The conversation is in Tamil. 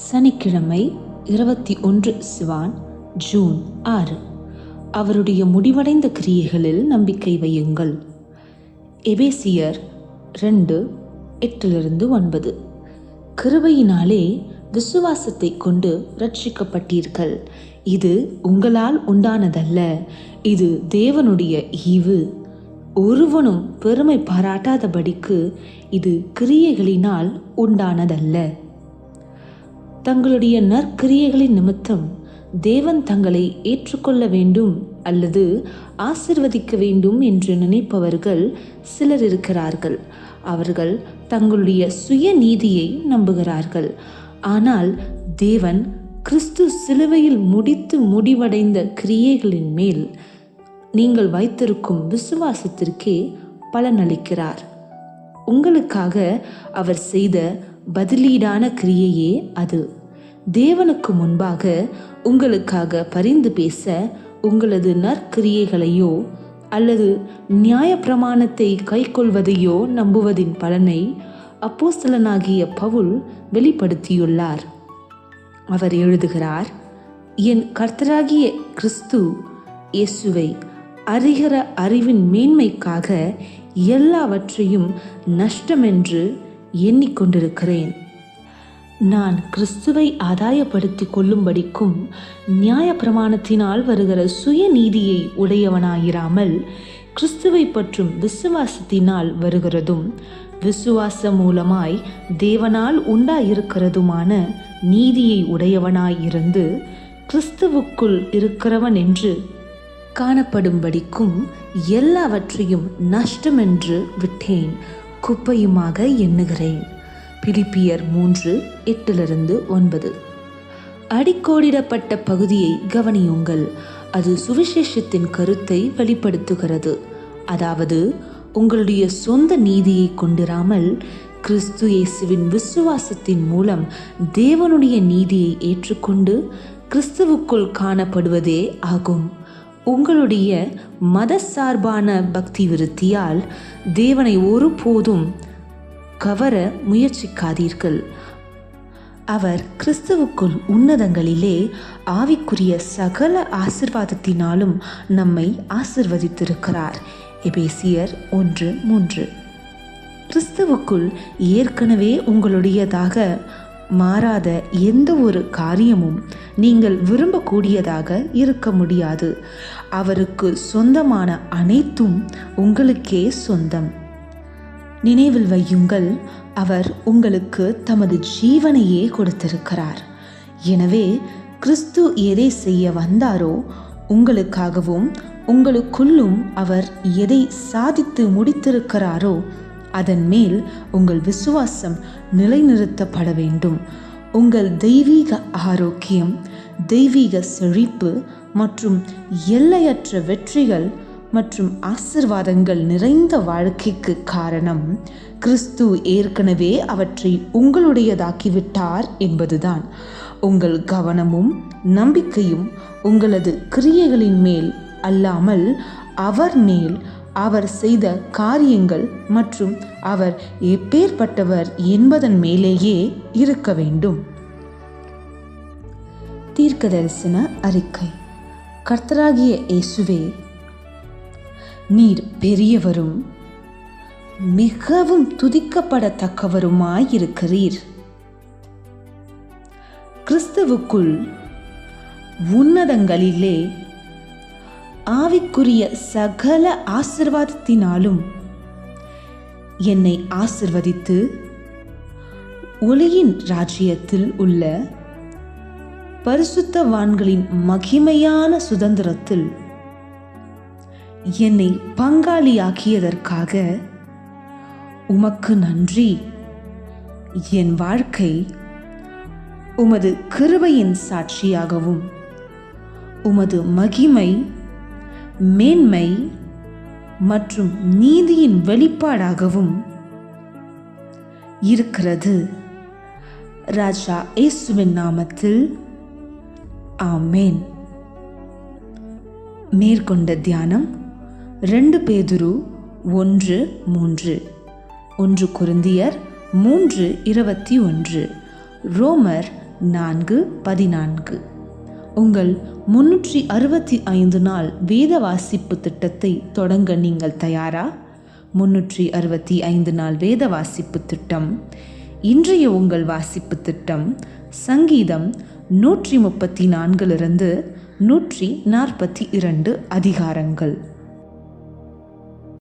சனிக்கிழமை 21 சிவான் ஜூன் 6. அவருடைய முடிவடைந்த கிரியைகளில் நம்பிக்கை வையுங்கள். எபேசியர் 2:8-9. கிருபையினாலே விசுவாசத்தை கொண்டு ரட்சிக்கப்பட்டீர்கள். இது உங்களால் உண்டானதல்ல, இது தேவனுடைய ஈவு. ஒருவனும் பெருமை பாராட்டாதபடிக்கு இது கிரியைகளினால் உண்டானதல்ல. தங்களுடைய நற்கிரியைகளின் நிமித்தம் தேவன் தங்களை ஏற்றுக்கொள்ள வேண்டும் அல்லது ஆசிர்வதிக்க வேண்டும் என்று நினைப்பவர்கள் சிலர் இருக்கிறார்கள். அவர்கள் தங்களுடைய சுய நீதியை நம்புகிறார்கள். ஆனால் தேவன் கிறிஸ்து சிலுவையில் முடிவடைந்த கிரியைகளின் மேல் நீங்கள் வைத்திருக்கும் விசுவாசத்திற்கே பலனளிக்கிறார். உங்களுக்காக அவர் செய்த பதிலீடான கிரியையே அது. தேவனுக்கு முன்பாக உங்களுக்காக பரிந்து பேச உங்களது நற்கிரியைகளையோ அல்லது நியாயப்பிரமாணத்தை கைக்கொள்வதையோ நம்புவதின் பலனை அப்போஸ்தலனாகிய பவுல் வெளிப்படுத்தியுள்ளார். அவர் எழுதுகிறார், என் கர்த்தராகிய கிறிஸ்து இயேசுவை அறிகிற அறிவின் மேன்மைக்காக எல்லாவற்றையும் நஷ்டமென்று எண்ணிக்கொண்டிருக்கிறேன். நான் கிறிஸ்துவை ஆதாயப்படுத்தி கொள்ளும்படிக்கும் நியாயப்பிரமாணத்தினால் வருகிற சுய நீதியை உடையவனாயிராமல் கிறிஸ்துவை பற்றும் விசுவாசத்தினால் வருகிறதும் விசுவாசம் மூலமாய் தேவனால் உண்டாயிருக்கிறதுமான நீதியை உடையவனாயிருந்து கிறிஸ்துவுக்குள் இருக்கிறவன் என்று காணப்படும்படிக்கும் எல்லாவற்றையும் நஷ்டமென்று விட்டேன், குப்பையுமாக எண்ணுகிறேன். பிலிப்பியர் 3:8-9. அடிக்கோடிடப்பட்ட பகுதியை கவனியுங்கள். அது சுவிசேஷத்தின் கருத்தை வெளிப்படுத்துகிறது. அதாவது, உங்களுடைய சொந்த நீதியை கொண்டிராமல் கிறிஸ்து இயேசுவின் விசுவாசத்தின் மூலம் தேவனுடைய நீதியை ஏற்றுக்கொண்டு கிறிஸ்துவுக்குள் காணப்படுவதே ஆகும். உங்களுடைய மதசார்பான பக்தி விருத்தியால் தேவனை ஒருபோதும் கவர முயற்சிக்காதீர்கள். அவர் கிறிஸ்துவுக்குள் உன்னதங்களிலே ஆவிக்குரிய சகல ஆசீர்வாதத்தினாலும் நம்மை ஆசீர்வதித்திருக்கிறார். எபேசியர் 1:3. கிறிஸ்துவுக்குள் ஏற்கனவே உங்களுடையதாக மாறாத எந்த ஒரு காரியமும் நீங்கள் விரும்பக்கூடியதாக இருக்க முடியாது. அவருக்கு சொந்தமான அனைத்தும் உங்களுக்கே சொந்தம். நினைவில் வையுங்கள், அவர் உங்களுக்கு தமது ஜீவனையே கொடுத்திருக்கிறார். எனவே கிறிஸ்து எதை செய்ய வந்தாரோ உங்களுக்காகவும் உங்களுக்குள்ளும் அவர் எதை சாதித்து முடித்திருக்கிறாரோ அதன் மேல் உங்கள் விசுவாசம் நிலைநிறுத்தப்பட வேண்டும். உங்கள் தெய்வீக ஆரோக்கியம், தெய்வீக செழிப்பு மற்றும் எல்லையற்ற வெற்றிகள் மற்றும் ஆசீர்வாதங்கள் நிறைந்த வாழ்க்கைக்கு காரணம் கிறிஸ்து ஏற்கனவே அவற்றை உங்களுடையதாக்கிவிட்டார் என்பதுதான். உங்கள் கவனமும் நம்பிக்கையும் உங்களது கிரியைகளின் மேல் அல்லாமல் அவர் மேல், அவர் செய்த காரியங்கள் மற்றும் அவர் எப்பேற்பட்டவர் என்பதன் மேலேயே இருக்க வேண்டும். தீர்க்கதரிசன அறிக்கை. கர்த்தராகிய இயேசுவே, நீர் பெரியவரும் மிகவும் துதிக்கப்படத்தக்கவருமாயிருக்கிறீர். கிறிஸ்துவுக்குள் உன்னதங்களிலே ஆவிக்குரிய சகல ஆசீர்வாதத்தினாலும் என்னை ஆசீர்வதித்து ஒளியின் ராஜ்யத்தில் உள்ள பரிசுத்தவான்களின் மகிமையான சுதந்திரத்தில் என்னை பங்காளியாக்கியதற்காக உமக்கு நன்றி. என் வாழ்க்கை உமது கிருபையின் சாட்சியாகவும் உமது மகிமை, மேன்மை மற்றும் நீதியின் வெளிப்பாடாகவும் இருக்கிறது. ராஜா இயேசுவின் நாமத்தில் ஆமேன். மேற்கொண்ட தியானம் 2 பேதுரு 1:3, 1 கொரிந்தியர் 3:21, ரோமர் 4:14. உங்கள் 365 நாள் வேத வாசிப்பு திட்டத்தை தொடங்க நீங்கள் தயாரா? 365 நாள் வேத வாசிப்பு திட்டம். இன்றைய உங்கள் வாசிப்பு திட்டம் சங்கீதம் 134 142 அதிகாரங்கள்.